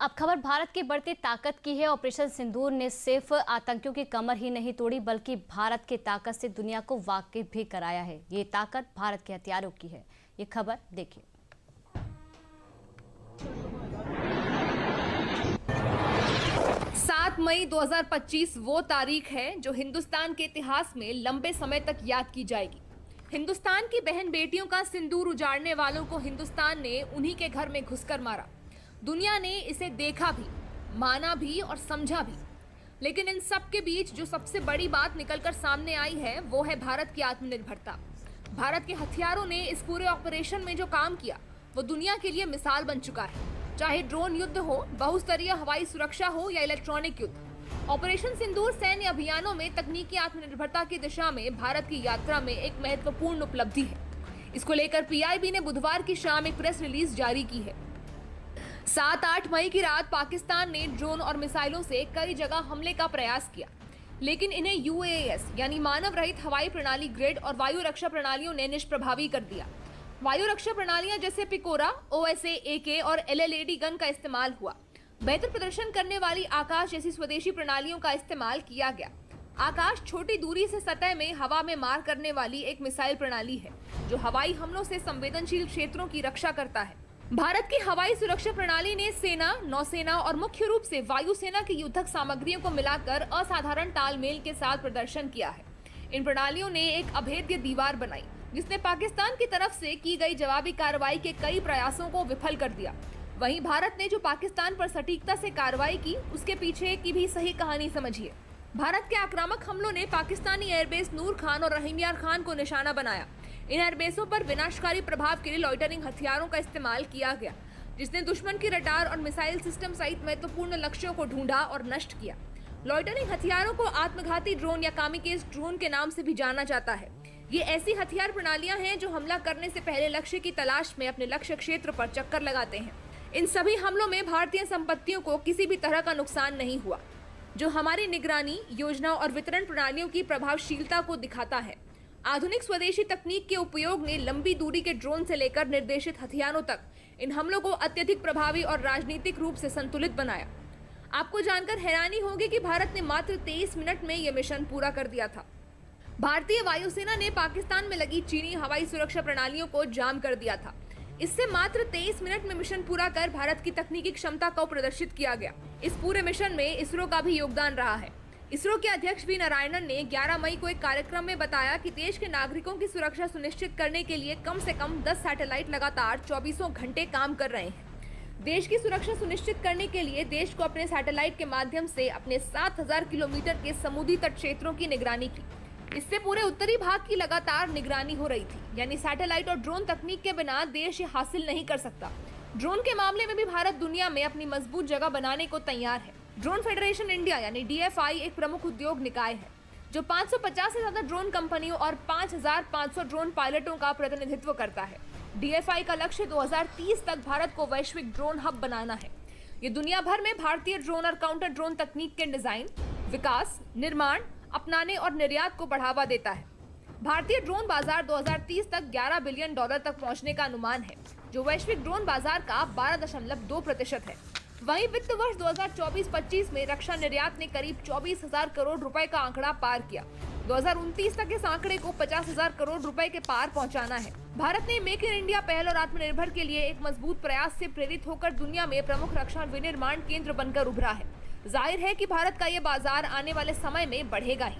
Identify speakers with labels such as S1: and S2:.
S1: अब खबर भारत की बढ़ती ताकत की है। ऑपरेशन सिंदूर ने सिर्फ आतंकियों की कमर ही नहीं तोड़ी, बल्कि भारत की ताकत से दुनिया को वाकिफ भी कराया है। ये ताकत भारत के हथियारों की है। ये खबर देखिए।
S2: 7 मई 2025 वो तारीख है जो हिंदुस्तान के इतिहास में लंबे समय तक याद की जाएगी। हिंदुस्तान की बहन बेटियों का सिंदूर उजाड़ने वालों को हिंदुस्तान ने उन्हीं के घर में घुसकर मारा। दुनिया ने इसे देखा भी, माना भी और समझा भी। लेकिन इन सब के बीच जो सबसे बड़ी बात निकलकर सामने आई है वो है भारत की आत्मनिर्भरता। भारत के हथियारों ने इस पूरे ऑपरेशन में जो काम किया वो दुनिया के लिए मिसाल बन चुका है। चाहे ड्रोन युद्ध हो, बहुस्तरीय हवाई सुरक्षा हो या इलेक्ट्रॉनिक युद्ध, ऑपरेशन सिंदूर सैन्य अभियानों में तकनीकी आत्मनिर्भरता की दिशा में भारत की यात्रा में एक महत्वपूर्ण उपलब्धि है। इसको लेकर पीआईबी ने बुधवार की शाम एक प्रेस रिलीज जारी की है। 7-8 मई की रात पाकिस्तान ने ड्रोन और मिसाइलों से कई जगह हमले का प्रयास किया, लेकिन इन्हें यूएएस यानी मानव रहित हवाई प्रणाली ग्रिड और वायु रक्षा प्रणालियों ने निष्प्रभावी कर दिया। वायु रक्षा प्रणालियां जैसे पिकोरा, ओएसए, एके और एलएलएडी गन का इस्तेमाल हुआ। बेहतर प्रदर्शन करने वाली आकाश जैसी स्वदेशी प्रणालियों का इस्तेमाल किया गया। आकाश छोटी दूरी से सतह में हवा में मार करने वाली एक मिसाइल प्रणाली है जो हवाई हमलों से संवेदनशील क्षेत्रों की रक्षा करता है। भारत की हवाई सुरक्षा प्रणाली ने सेना, नौसेना और मुख्य रूप से वायुसेना की युद्धक सामग्रियों को मिलाकर असाधारण तालमेल के साथ प्रदर्शन किया है। इन प्रणालियों ने एक अभेद्य दीवार बनाई जिसने पाकिस्तान की तरफ से की गई जवाबी कार्रवाई के कई प्रयासों को विफल कर दिया। वहीं भारत ने जो पाकिस्तान पर सटीकता से कार्रवाई की, उसके पीछे की भी सही कहानी समझिए। भारत के आक्रामक हमलों ने पाकिस्तानी एयरबेस नूर खान और रहीम यार खान को निशाना बनाया। इन एयरबेसों पर विनाशकारी प्रभाव के लिए लॉइटरिंग हथियारों का इस्तेमाल किया गया, जिसने दुश्मन की रडार और मिसाइल सिस्टम सहित महत्वपूर्ण लक्ष्यों को ढूंढा और नष्ट किया। लॉइटरिंग हथियारों को आत्मघाती ड्रोन या कामिकेज ड्रोन के नाम से भी जाना जाता है। ये ऐसी हथियार प्रणालियां हैं जो हमला करने से पहले लक्ष्य की तलाश में अपने लक्ष्य क्षेत्र पर चक्कर लगाते हैं। इन सभी हमलों में भारतीय संपत्तियों को किसी भी तरह का नुकसान नहीं हुआ, जो हमारी निगरानी, योजना और वितरण प्रणालियों की प्रभावशीलता को दिखाता है। आधुनिक स्वदेशी तकनीक के उपयोग ने लंबी दूरी के ड्रोन से लेकर निर्देशित हथियारों तक इन हमलों को अत्यधिक प्रभावी और राजनीतिक रूप से संतुलित बनाया। आपको जानकर हैरानी होगी कि भारत ने मात्र 23 मिनट में यह मिशन पूरा कर दिया था। भारतीय वायुसेना ने पाकिस्तान में लगी चीनी हवाई सुरक्षा प्रणालियों को जाम कर दिया था। इससे मात्र 23 मिनट में मिशन पूरा कर भारत की तकनीकी क्षमता को प्रदर्शित किया गया। इस पूरे मिशन में इसरो का भी योगदान रहा है। इसरो के अध्यक्ष वी नारायणन ने 11 मई को एक कार्यक्रम में बताया कि देश के नागरिकों की सुरक्षा सुनिश्चित करने के लिए कम से कम 10 सैटेलाइट लगातार 24 घंटे काम कर रहे हैं। देश की सुरक्षा सुनिश्चित करने के लिए देश को अपने सैटेलाइट के माध्यम से अपने 7000 किलोमीटर के समुद्री तट क्षेत्रों की निगरानी की। इससे पूरे उत्तरी भाग की लगातार निगरानी हो रही थी, यानी सैटेलाइट और ड्रोन तकनीक के बिना देश ये हासिल नहीं कर सकता। ड्रोन के मामले में भी भारत दुनिया में अपनी मजबूत जगह बनाने को तैयार है। ड्रोन फेडरेशन इंडिया यानी डीएफआई एक प्रमुख उद्योग निकाय है जो 550 से ज्यादा ड्रोन कंपनियों और 5500 ड्रोन पायलटों का प्रतिनिधित्व करता है। डीएफआई का लक्ष्य 2030 तक भारत को वैश्विक ड्रोन हब बनाना है। ये दुनिया भर में भारतीय ड्रोन और काउंटर ड्रोन तकनीक के डिजाइन, विकास, निर्माण, अपनाने और निर्यात को बढ़ावा देता है। भारतीय ड्रोन बाजार 2030 तक $11 बिलियन तक पहुंचने का अनुमान है, जो वैश्विक ड्रोन बाजार का 12.2% है। वहीं वित्त वर्ष 2024-25 में रक्षा निर्यात ने करीब 24,000 करोड़ रुपए का आंकड़ा पार किया। 2029 तक इस आंकड़े को 50,000 करोड़ रुपए के पार पहुंचाना है। भारत ने मेक इन इंडिया पहल और आत्मनिर्भर के लिए एक मजबूत प्रयास से प्रेरित होकर दुनिया में प्रमुख रक्षा विनिर्माण केंद्र बनकर उभरा है। जाहिर है कि भारत का ये बाजार आने वाले समय में बढ़ेगा ही।